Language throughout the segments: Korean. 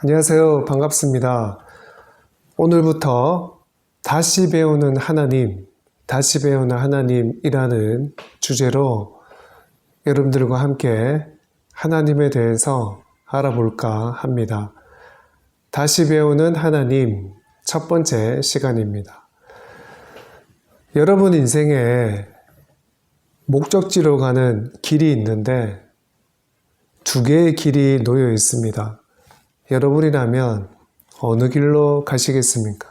안녕하세요. 반갑습니다. 오늘부터 다시 배우는 하나님이라는 주제로 여러분들과 함께 하나님에 대해서 알아볼까 합니다. 다시 배우는 하나님 첫 번째 시간입니다. 여러분 인생에 목적지로 가는 길이 있는데 두 개의 길이 놓여 있습니다. 여러분이라면 어느 길로 가시겠습니까?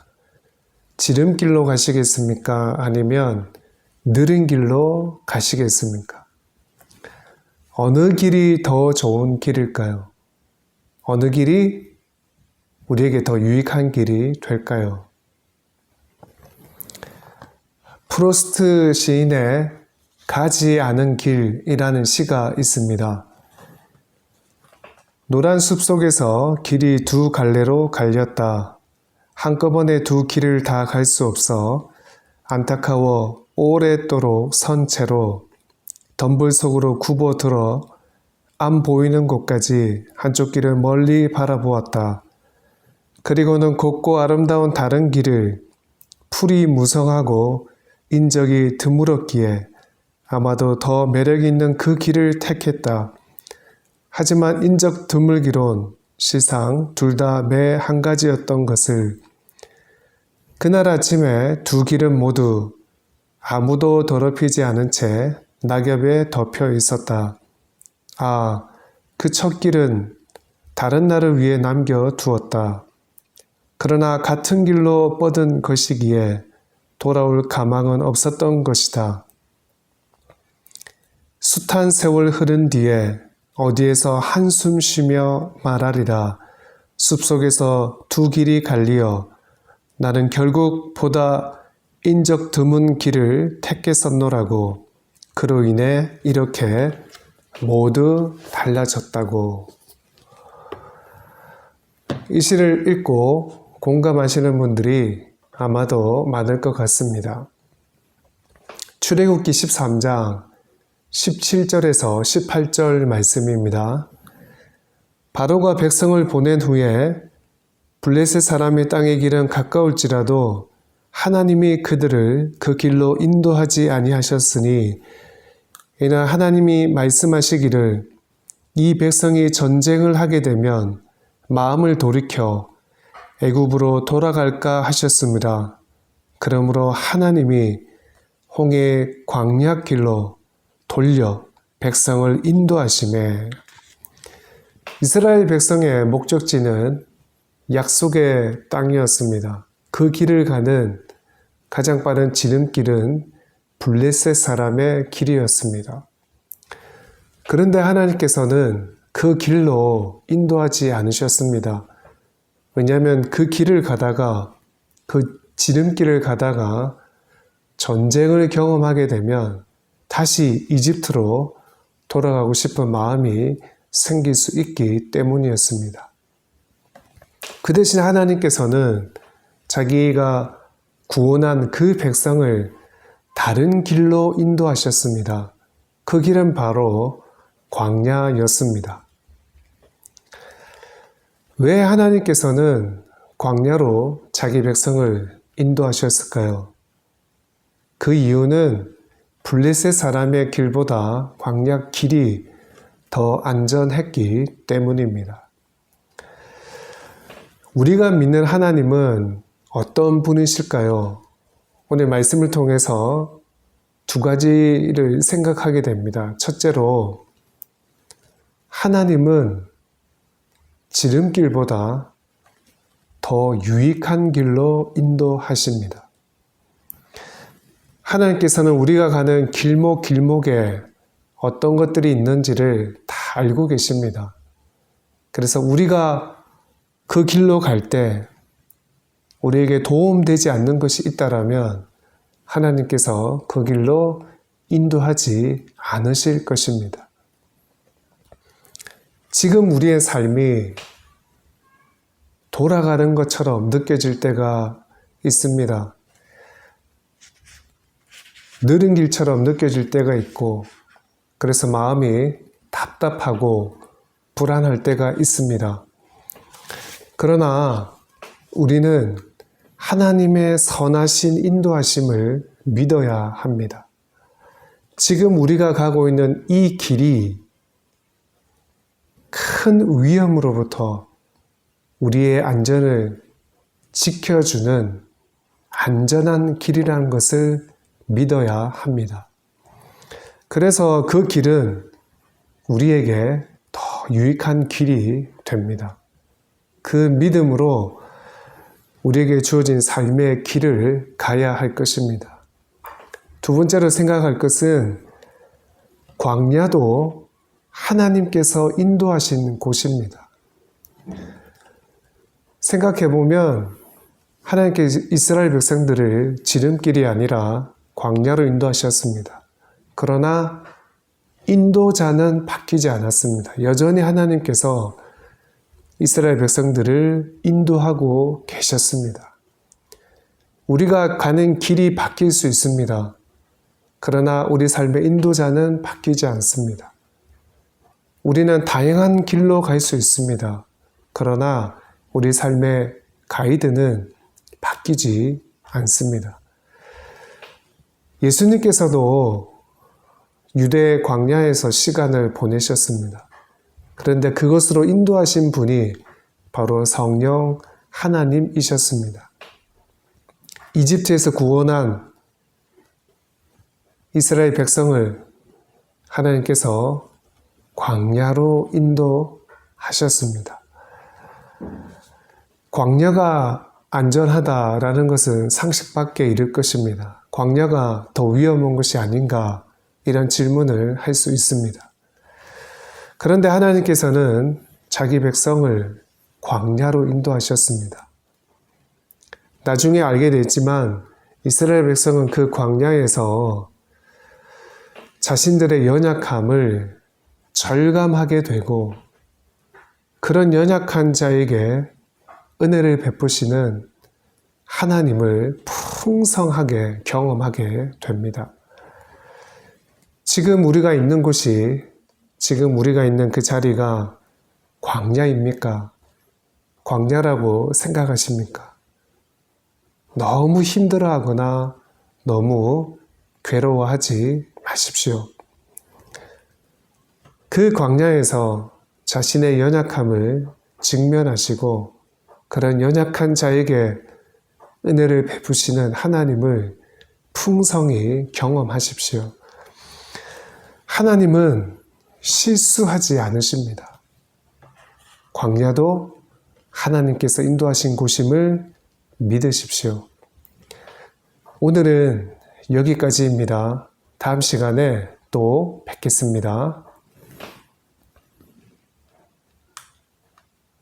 지름길로 가시겠습니까? 아니면 느린 길로 가시겠습니까? 어느 길이 더 좋은 길일까요? 어느 길이 우리에게 더 유익한 길이 될까요? 프로스트 시인의 가지 않은 길이라는 시가 있습니다. 노란 숲 속에서 길이 두 갈래로 갈렸다. 한꺼번에 두 길을 다 갈 수 없어 안타까워 오랫도록 선 채로 덤불 속으로 굽어들어 안 보이는 곳까지 한쪽 길을 멀리 바라보았다. 그리고는 곱고 아름다운 다른 길을 풀이 무성하고 인적이 드물었기에 아마도 더 매력 있는 그 길을 택했다. 하지만 인적 드물기론 시상 둘 다 매 한 가지였던 것을 그날 아침에 두 길은 모두 아무도 더럽히지 않은 채 낙엽에 덮여 있었다. 아, 그 첫 길은 다른 날을 위해 남겨두었다. 그러나 같은 길로 뻗은 것이기에 돌아올 가망은 없었던 것이다. 숱한 세월 흐른 뒤에 어디에서 한숨 쉬며 말하리라. 숲속에서 두 길이 갈리어 나는 결국 보다 인적 드문 길을 택했었노라고. 그로 인해 이렇게 모두 달라졌다고. 이 시를 읽고 공감하시는 분들이 아마도 많을 것 같습니다. 출애굽기 13장 17절에서 18절 말씀입니다. 바로가 백성을 보낸 후에 블레셋 사람의 땅의 길은 가까울지라도 하나님이 그들을 그 길로 인도하지 아니하셨으니 이날 하나님이 말씀하시기를 이 백성이 전쟁을 하게 되면 마음을 돌이켜 애굽으로 돌아갈까 하셨습니다. 그러므로 하나님이 홍해의 광야 길로 돌려 백성을 인도하시매. 이스라엘 백성의 목적지는 약속의 땅이었습니다. 그 길을 가는 가장 빠른 지름길은 블레셋 사람의 길이었습니다. 그런데 하나님께서는 그 길로 인도하지 않으셨습니다. 왜냐하면 그 길을 가다가 그 지름길을 가다가 전쟁을 경험하게 되면 다시 이집트로 돌아가고 싶은 마음이 생길 수 있기 때문이었습니다. 그 대신 하나님께서는 자기가 구원한 그 백성을 다른 길로 인도하셨습니다. 그 길은 바로 광야였습니다. 왜 하나님께서는 광야로 자기 백성을 인도하셨을까요? 그 이유는 블레셋 사람의 길보다 광야 길이 더 안전했기 때문입니다. 우리가 믿는 하나님은 어떤 분이실까요? 오늘 말씀을 통해서 두 가지를 생각하게 됩니다. 첫째로, 하나님은 지름길보다 더 유익한 길로 인도하십니다. 하나님께서는 우리가 가는 길목에 어떤 것들이 있는지를 다 알고 계십니다. 그래서 우리가 그 길로 갈 때 우리에게 도움되지 않는 것이 있다라면 하나님께서 그 길로 인도하지 않으실 것입니다. 지금 우리의 삶이 돌아가는 것처럼 느껴질 때가 있습니다. 느린 길처럼 느껴질 때가 있고, 그래서 마음이 답답하고 불안할 때가 있습니다. 그러나 우리는 하나님의 선하신 인도하심을 믿어야 합니다. 지금 우리가 가고 있는 이 길이 큰 위험으로부터 우리의 안전을 지켜주는 안전한 길이라는 것을 믿어야 합니다. 그래서 그 길은 우리에게 더 유익한 길이 됩니다. 그 믿음으로 우리에게 주어진 삶의 길을 가야 할 것입니다. 두 번째로 생각할 것은 광야도 하나님께서 인도하신 곳입니다. 생각해보면 하나님께서 이스라엘 백성들을 지름길이 아니라 광야로 인도하셨습니다. 그러나 인도자는 바뀌지 않았습니다. 여전히 하나님께서 이스라엘 백성들을 인도하고 계셨습니다. 우리가 가는 길이 바뀔 수 있습니다. 그러나 우리 삶의 인도자는 바뀌지 않습니다. 우리는 다양한 길로 갈 수 있습니다. 그러나 우리 삶의 가이드는 바뀌지 않습니다. 예수님께서도 유대 광야에서 시간을 보내셨습니다. 그런데 그것으로 인도하신 분이 바로 성령 하나님이셨습니다. 이집트에서 구원한 이스라엘 백성을 하나님께서 광야로 인도하셨습니다. 광야가 안전하다라는 것은 상식 밖에 이를 것입니다. 광야가 더 위험한 것이 아닌가 이런 질문을 할 수 있습니다. 그런데 하나님께서는 자기 백성을 광야로 인도하셨습니다. 나중에 알게 됐지만 이스라엘 백성은 그 광야에서 자신들의 연약함을 절감하게 되고 그런 연약한 자에게 은혜를 베푸시는 하나님을 풍성하게 경험하게 됩니다. 지금 우리가 있는 곳이, 지금 우리가 있는 그 자리가 광야입니까? 광야라고 생각하십니까? 너무 힘들어하거나 너무 괴로워하지 마십시오. 그 광야에서 자신의 연약함을 직면하시고 그런 연약한 자에게 은혜를 베푸시는 하나님을 풍성히 경험하십시오. 하나님은 실수하지 않으십니다. 광야도 하나님께서 인도하신 곳임을 믿으십시오. 오늘은 여기까지입니다. 다음 시간에 또 뵙겠습니다.